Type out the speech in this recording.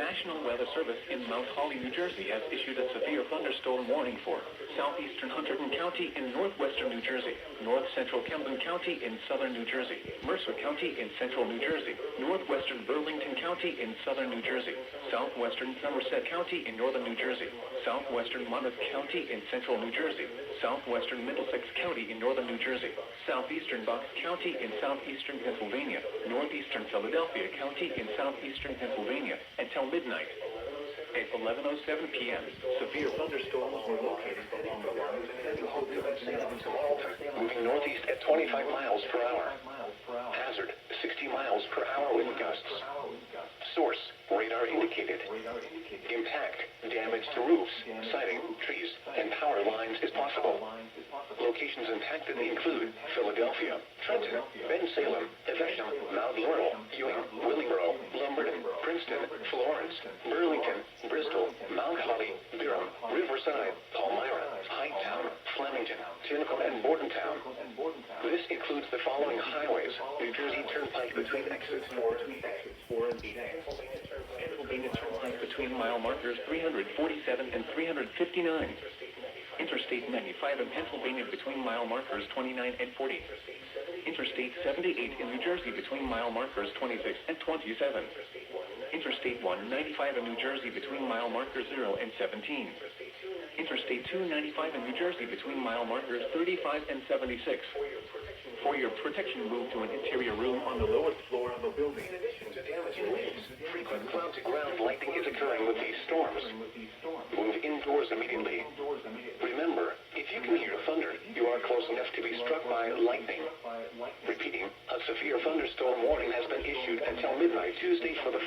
National Weather Service in Mount Holly, New Jersey has issued a severe thunderstorm warning for southeastern Hunterdon County in northwestern New Jersey, north central Camden County in southern New Jersey, Mercer County in central New Jersey, northwestern Burlington County in southern New Jersey, southwestern Somerset County in northern New Jersey, southwestern Monmouth County in central New Jersey, southwestern Middlesex County in northern New Jersey, southeastern Bucks County in southeastern Pennsylvania, northeastern Philadelphia County in southeastern Pennsylvania until midnight. At 11:07 p.m., severe thunderstorms were located along the lines moving northeast at 25 miles per hour. Hazard, 60 miles per hour wind gusts. Source, radar indicated. Impact, damage to roofs, siding, trees, and power lines is possible. Locations impacted include Philadelphia, Trenton, Bensalem, Evesham, Mount Laurel, Ewing, Willingboro, Lumberton, Princeton, Florence, Burlington, Bristol, Mount Holly, Durham, Riverside, Palmyra, Hightown, Flemington, Tinicum, and Bordentown. This includes the following highways: New Jersey Turnpike between exits 4 and 8. Pennsylvania Turnpike between mile markers 347 and 359. Interstate 95 in Pennsylvania between mile markers 29 and 40. Interstate 78 in New Jersey between mile markers 26 and 27. Interstate 195 in New Jersey between mile markers 0 and 17. Interstate 295 in New Jersey between mile markers 35 and 76. For your protection, move to an interior room on the lowest floor of a building. In addition to damaging leaves, frequent cloud-to-ground lightning is occurring with these storms. Move indoors immediately. Remember, if you can hear thunder, you are close enough to be struck by lightning. Repeating, a severe thunderstorm warning has been issued until midnight Tuesday for the